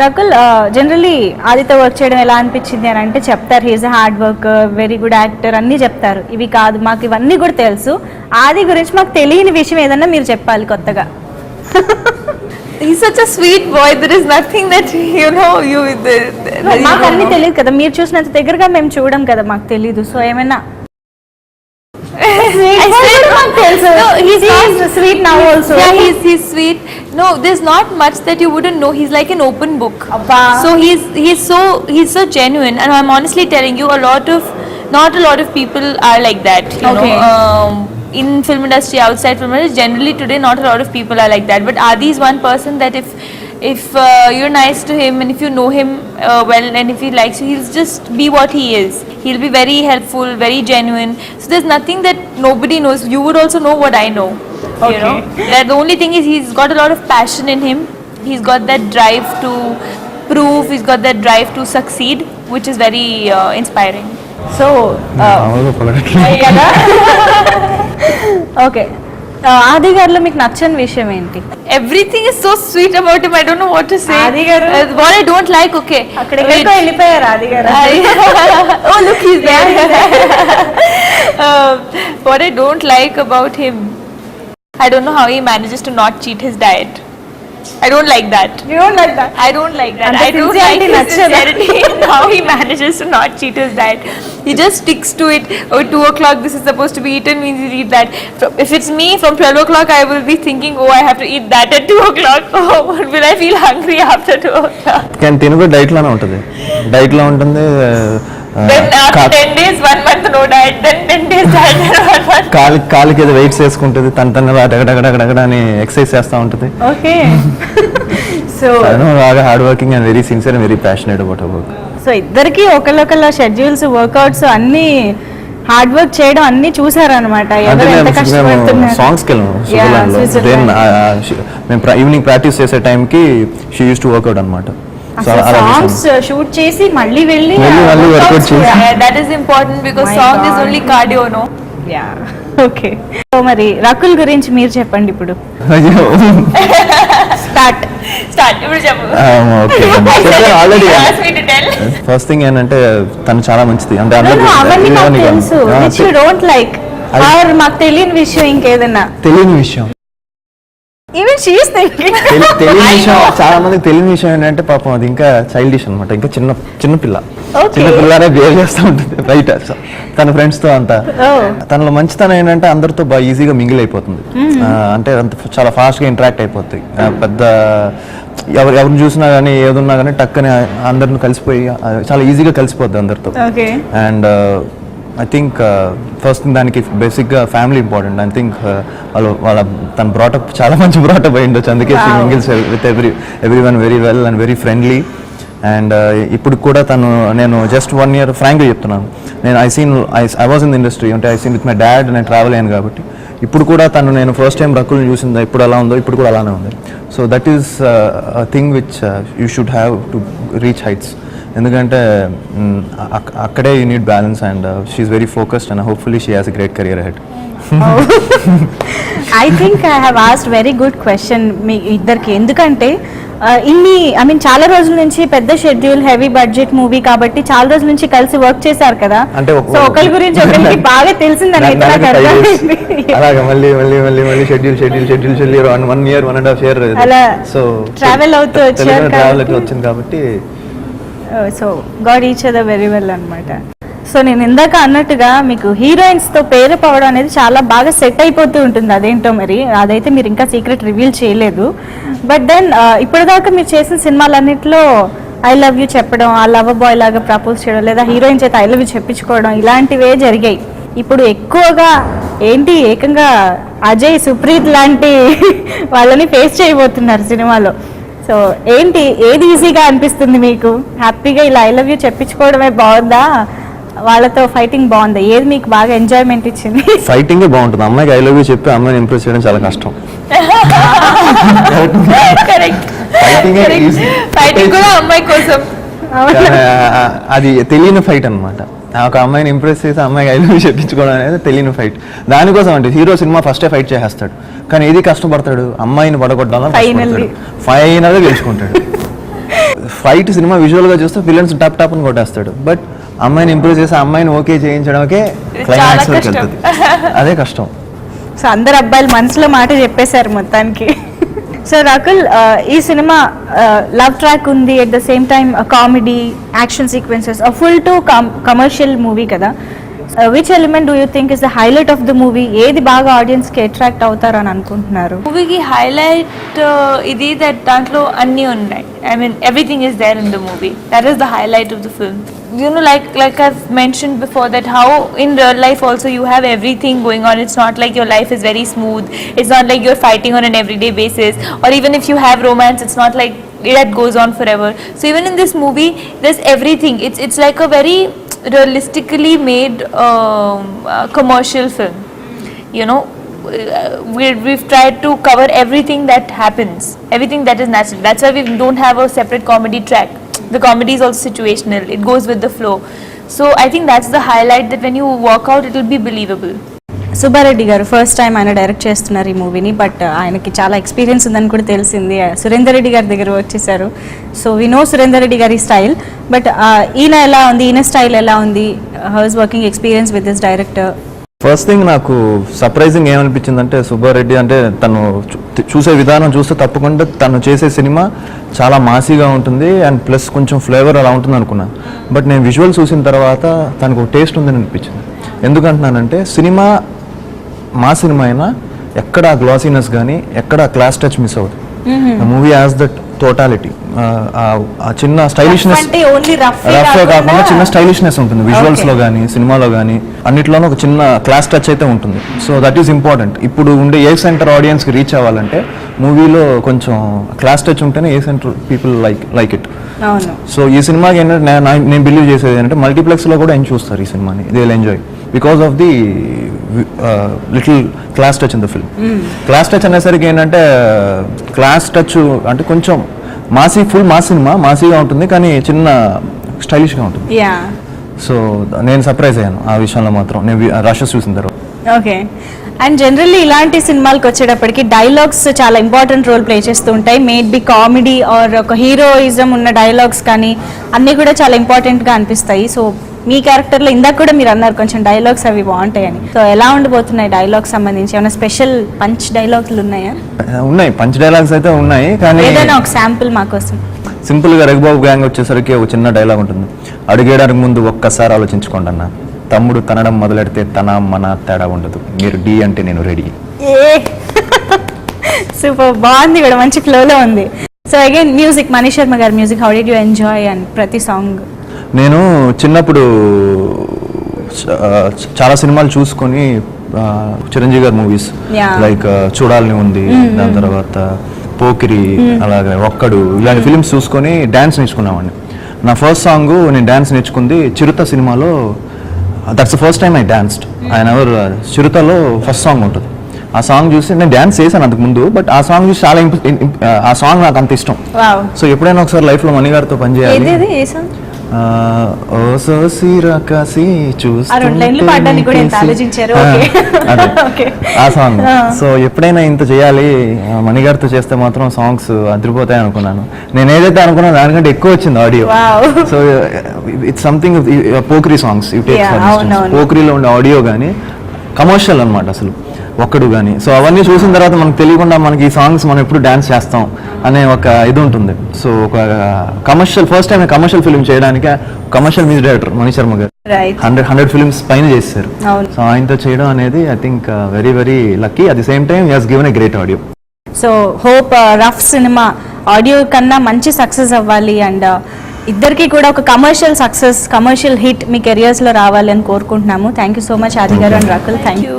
Rakul generally ఆదితో work చేయడం ఎలా అనిపించింది అని అంటే చెప్తారు he is hard work, very good actor అన్నీ చెప్తారు. ఇవి కాదు, మాకు ఇవన్నీ కూడా తెలుసు. ఆది గురించి మాకు తెలియని విషయం ఏదన్నా మీరు చెప్పాలి కొత్తగా. He's such a sweet boy. There is nothing that మాకు అన్నీ తెలియదు కదా, మీరు చూసినంత దగ్గరగా మేము చూడం కదా, మాకు తెలీదు. సో ఏమైనా No, he's sweet now also. Yeah, he's sweet. No, there's not much that you wouldn't know. He's like an open book. Abba. So he's so genuine, and I'm honestly telling you, not a lot of people are like that. You Okay. know, in film industry, outside film industry, generally today, not a lot of people are like that. But Adi is one person that if you're nice to him and if you know him well and if he likes you, he'll just be what he is. He'll be very helpful, very genuine. So there's nothing that nobody knows. You would also know what I know. Okay. You know, the only thing is he's got a lot of passion in him. He's got that drive to prove. He's got that drive to succeed, which is very inspiring. So కదా. Okay, ఆది గారిలో మీకు నచ్చని విషయం ఏంటి? Everything is so sweet about him. I don't know what to say. Adi garu. What I don't like, okay. అక్కడికి వెళ్ళిపోయారు ఆది గారు. Oh, look, he's there. What I don't like about him, I don't know how he manages to not cheat his diet. I don't like that. You don't like that? I don't like that. And I don't like sincerity his nachada. sincerity and how he manages to not cheat his diet. He just sticks to it. Oh, 2 o'clock this is supposed to be eaten, means he'll eat that. If it's me, from 12 o'clock I will be thinking, oh, I have to eat that at 2 o'clock. Oh, will I feel hungry after 2 o'clock? కానీ తిను కూడా డైట్లోనే ఉంటుంది. డైట్లో ఉంటుంది. Then after 10 days, 1 month no diet. Then 10 days diet, then 1 month. కాలికి ఏదో weights వేసుకుంటుంది, తన డగడగడగడ అని ఎక్సర్సైజ్ చేస్తూ ఉంటుంది. ఓకే. సో బాగా hard working and very sincere and very passionate about work. So ఇద్దరికి ఒకళ్ళొకళ్ళ షెడ్యూల్స్, వర్కౌట్స్ అన్ని హార్డ్ వర్క్ చేయడం అన్ని చూసారనమాట. ఎవరు ఎంత కష్టపడుతున్నారు. సాంగ్స్కి వెళ్ళాము దెన్ మేము ఈవినింగ్ ప్రాక్టీస్ చేసే టైంకి షీ యూస్ టు వర్క్అవుట్ అనమాట. సాంగ్స్ షూట్ చేసి మళ్ళీ వెళ్ళి వర్కౌట్ చేసి. That is important because My song is God. only cardio, no? Okay. So మరి రకుల్ గురించి మీరు చెప్పండి ఇప్పుడు. స్టార్ట్. ఇప్పుడు చెప్పు. Already Ask me to tell. First thing ఏంటంటే తను చాలా మంచిది. అంటే అవన్నీ మాకు తెలుసు. Which you don't like or మాకు తెలియని విషయం ఇంకేదన్నా? తెలియని విషయం, ఈవెన్ షీ ఇస్ థింకింగ్. తెలియని విషయం, చాలా మందికి తెలియని విషయం ఏంటంటే పాపం అది ఇంకా చైల్డిష్ అనమాట. ఇంకా చిన్న పిల్ల, చిన్న పిల్లనే బిహేవ్ చేస్తూ ఉంటుంది బయట తన ఫ్రెండ్స్ తో అంతా. తనలో మంచితనం ఏంటంటే అందరితో బాగా ఈజీగా మింగిల్ అయిపోతుంది. అంటే అంత చాలా ఫాస్ట్ గా ఇంటరాక్ట్ అయిపోతుంది. పెద్ద ఎవరిని చూసినా కానీ ఏదున్నా కానీ టక్కని అందరిని కలిసిపోయి చాలా ఈజీగా కలిసిపోద్ది అందరితో. And I think first thing దానికి బేసిక్గా ఫ్యామిలీ ఇంపార్టెంట్. ఐ థింక్ వాళ్ళ తన బ్రాటప్ చాలా మంచి బ్రాటప్ అయి ఉండొచ్చు. అందుకే she mingles with every one very well and very friendly. And ఇప్పుడు కూడా నేను జస్ట్ 1 year ఫ్రాంక్గా చెప్తున్నాను, I was in the industry. అంటే I seen with my dad, నేను ట్రావెల్ అయ్యాను కాబట్టి ఇప్పుడు కూడా నేను ఫస్ట్ టైం రకుల్ని చూసిందా ఇప్పుడు ఎలా ఉందో ఇప్పుడు కూడా అలానే ఉంది. So that is thing which you should have to reach heights. ఎందుకంటే అక్కడే you need balance and she is very focused and hopefully she has a great career ahead. I think I have asked very good question మీ ఇద్దరికి. ఎందుకంటే చాలా రోజుల నుంచి పెద్ద schedule, heavy budget movie కాబట్టి చాలా రోజుల నుంచి కలిసి వర్క్ చేశారు కదా. సో ఒకరి గురించి ఒకరికి బాగా తెలిసిందని అలాగే మళ్ళీ షెడ్యూల్ 1 year 1.5 year అలా ట్రావెల్ అవుతూ వచ్చింది కాబట్టి so got each other very well అనమాట. సో నేను ఇందాక అన్నట్టుగా మీకు హీరోయిన్స్తో పేరు పవడం అనేది చాలా బాగా సెట్ అయిపోతూ ఉంటుంది. అదేంటో మరి అదైతే మీరు ఇంకా సీక్రెట్ రివీల్ చేయలేదు. బట్ దెన్ ఇప్పటిదాకా మీరు చేసిన సినిమాలన్నింటిలో ఐ లవ్ యూ చెప్పడం, ఆ లవ్ బాయ్ లాగా ప్రపోజ్ చేయడం, లేదా హీరోయిన్ చేత ఐ లవ్ యూ చెప్పించుకోవడం, ఇలాంటివే జరిగాయి. ఇప్పుడు ఎక్కువగా ఏంటి ఏకంగా అజయ్, సుప్రీత్ లాంటి వాళ్ళని ఫేస్ చేయబోతున్నారు సినిమాలో. సో ఏంటి, ఏది ఈజీగా అనిపిస్తుంది మీకు? హ్యాపీగా ఇలా ఐ లవ్ యూ చెప్పించుకోవడమే బాగుందా, వాళ్ళతో ఫైటింగ్ బాగుందా? ఏది మీకు బాగా ఎంజాయ్మెంట్ ఇచ్చింది? ఫైటింగ్ బాగుంటుంది. అమ్మాయికి ఐ లవ్ యూ చెప్పి అమ్మాయిని ఇంప్రెస్ చేయడం చాలా కష్టం. ఫైటింగ్ కూడా అమ్మాయి కోసం, అది తెలియని ఫైట్ అనమాట. ఒక అమ్మాయిని ఇంప్రెస్ చేసి అమ్మాయికి ఐ లవ్ యూ చెప్పించుకోవడం అనేది తెలియని ఫైట్. దానికోసం అంటే హీరో సినిమా ఫస్టే ఫైట్ చేసేస్తాడు, కానీ ఏది కష్టపడతాడు, అమ్మాయిని పడగొట్టాలని ఫైనల్గా గెలుచుకుంటాడు. ఫైట్ సినిమా విజువల్ గా చూస్తే విలన్స్ టాప్ టాప్ అని కొట్టేస్తాడు, బట్ అమ్మాయిని ఇంప్రూవ్ చేసి అమ్మాయిని ఓకే చేయించడమే క్లైమాక్స్ వరకు కష్టం. వెళ్తుంది. అదే కష్టం. సో అందరు అబ్బాయిలు మనసులో మాట చెప్పేశారు మొత్తానికి. సో రాకుల్, ఈ సినిమా లవ్ ట్రాక్ ఉంది, at the same time comedy, action sequences, full to commercial movie కదా. Which element do you think is the highlight of the movie? ఏది బాగా ఆడియన్స్ కి అట్రాక్ట్ అవుతారని అనుకుంటున్నారు? మూవీకి హైలైట్ ఇది దట్ దాంట్లో అన్నీ ఉన్నాయి. I mean everything is there in the movie. That is the highlight of the film. You know, like I've mentioned before, that how in real life also you have everything going on. It's not like your life is very smooth. It's not like you're fighting on an everyday basis. Or even if you have romance, it's not like that goes on forever. So even in this movie, there's everything. It's like a very realistically made commercial film. You know, we've tried to cover everything that happens, everything that is natural. That's why we don't have a separate comedy track. The comedy is also situational. It goes with the flow. So I think that's the highlight, that when you walk out, it will be believable. Subbareddy గారు first time ఆయన direct చేస్తున్నారు ఈ మూవీని, but ఆయనకి చాలా experience ఉందని కూడా తెలిసింది. సురేందర్ రెడ్డి గారి దగ్గర వచ్చేసారు. So we know Surender Reddy గారి స్టైల్, బట్ ఈయన ఎలా ఉంది, ఈయన స్టైల్ ఎలా ఉంది? How is working experience with this director? First thing నాకు సర్ప్రైజింగ్ ఏమనిపించిందంటే, సుబ్బారెడ్డి అంటే తను చూసే విధానం చూస్తే తప్పకుండా తను చేసే సినిమా చాలా మాసీగా ఉంటుంది, అండ్ ప్లస్ కొంచెం ఫ్లేవర్ అలా ఉంటుంది అనుకున్నాను. బట్ నేను విజువల్ చూసిన తర్వాత తనకు ఒక టేస్ట్ ఉందని అనిపించింది. ఎందుకంటున్నానంటే, సినిమా మా సినిమా అయినా ఎక్కడ గ్లాసీనెస్ కానీ ఎక్కడ క్లాస్ టచ్ మిస్ అవుతుంది. మూవీ యాజ్ దట్ టోటాలిటీ, ఆ చిన్న స్టైలిష్నెస్, రఫ్ కాకుండా చిన్న స్టైలిష్నెస్ ఉంటుంది విజువల్స్ లో కానీ సినిమాలో కానీ అన్నిట్లోనూ ఒక చిన్న క్లాస్ టచ్ అయితే ఉంటుంది. So that is important. ఇప్పుడు ఉండే ఏ సెంటర్ ఆడియన్స్ కి రీచ్ అవ్వాలంటే మూవీలో కొంచెం క్లాస్ టచ్ ఉంటేనే A center people like it. So ఈ సినిమాకి ఏంటంటే నేను బిలీవ్ చేసేది ఏంటంటే, మల్టీప్లెక్స్ లో కూడా ఏం చూస్తారు ఈ సినిమాని, they will enjoy because of the little class touch in the film. Class touch అనేసరికి ఏంటంటే, క్లాస్ టచ్ అంటే కొంచెం మాసీ, ఫుల్ మాస్ సినిమా మాసీగా ఉంటుంది కానీ చిన్న స్టైలిష్గా ఉంటుంది. సో నేను సర్ప్రైజ్ అయ్యాను ఆ విషయంలో మాత్రం, నేను రషెస్ చూసిన తర్వాత. ఓకే. అండ్ జనరల్లీ ఇలాంటి సినిమాలకు వచ్చేటప్పటికి డైలాగ్స్ చాలా ఇంపార్టెంట్ రోల్ ప్లే చేస్తూ ఉంటాయి. మేడ్ బి కామెడీ ఆర్ ఒక హీరోయిజం ఉన్న డైలాగ్స్ కానీ అన్నీ కూడా చాలా ఇంపార్టెంట్గా అనిపిస్తాయి. సో మీ క్యారెక్టర్లో ఇందాక కూడా మీరు అన్నారు కొంచెం డైలాగ్స్ అవి బాగుంటాయని. సో ఎలా ఉండబోతున్నాయి డైలాగ్స్ సంబంధించి? ఏమైనా స్పెషల్ పంచ్ డైలాగ్లు ఉన్నాయా? ఉన్నాయి, పంచ్ డైలాగ్స్ అయితే ఉన్నాయి, కానీ ఏదైనా ఒక శాంపుల్ మా కోసం. సింపుల్గా రఘుబాబు గ్యాంగ్ వచ్చేసరికి ఒక చిన్న డైలాగ్ ఉంటుంది, అడిగేయడానికి ముందు ఒక్కసారి ఆలోచించుకోండి అన్న, తమ్ముడు తనడం మొదలెడితే తన మన తేడా ఉండదు, మీరు డి అంటే నేను రెడీ. సూపర్, బాగుంది కూడా, మంచి ఫ్లోలో ఉంది. So again music, Manish Sharma గారి music, how did you enjoy and ప్రతి సాంగ్? నేను చిన్నప్పుడు చాలా సినిమాలు చూసుకొని, చిరంజీవి గారి మూవీస్ లైక్ చూడాలని ఉంది, దాని తర్వాత పోకిరి, అలాగే ఒక్కడు, ఇలాంటి ఫిలిమ్స్ చూసుకొని డ్యాన్స్ నేర్చుకున్నామండి. నా ఫస్ట్ సాంగ్ నేను డ్యాన్స్ నేర్చుకుంది చిరుత సినిమాలో. That's the first time I danced. ఆయన ఎవరు, చిరుతలో ఫస్ట్ సాంగ్ ఉంటుంది. ఆ సాంగ్ చూసి నేను డ్యాన్స్ చేశాను అంతకు ముందు, బట్ ఆ సాంగ్ చూసి చాలా ఆ సాంగ్ నాకు అంత ఇష్టం. సో ఎప్పుడైనా ఒకసారి లైఫ్ లో మణి గారితో పనిచేయాలి. ఓ సోసిరకసి ఆ సాంగ్. సో ఎప్పుడైనా ఇంత చేయాలి మణిగారితో చేస్తే మాత్రం సాంగ్స్ అదిరిపోతాయి అనుకున్నాను. నేను ఏదైతే అనుకున్నాను దానికంటే ఎక్కువ వచ్చింది audio. So it's something. Pokiri songs, పోక్రీలో ఉండే ఆడియో కానీ కమర్షియల్ అనమాట అసలు, ఒక్కడు కానీ. సో అవన్నీ చూసిన తర్వాత మనకు తెలియకుండా మనకి ఈ సాంగ్స్ మనం ఎప్పుడు డాన్స్ చేస్తాం అనే ఒక ఇది ఉంటుంది. సో ఒక commercial, first time commercial film చేయడానికి commercial music director Manish Sharma గారు 100 ఫిల్మ్స్ పైన చేశారు. సో ఆయనతో చేయడం అనేది I think very very lucky. At the same time he has given a great audio. So hope Rough సినిమా ఆడియో కన్నా మంచి సక్సెస్ అవ్వాలి, అండ్ ఇద్దరికి కూడా ఒక కమర్షియల్ సక్సెస్, కమర్షియల్ హిట్ మీ కెరియర్స్ లో రావాలి అని కోరుకుంటున్నాము. థ్యాంక్ యూ సో మచ్ ఆది గారు అండ్ రాకుల్. Thank you.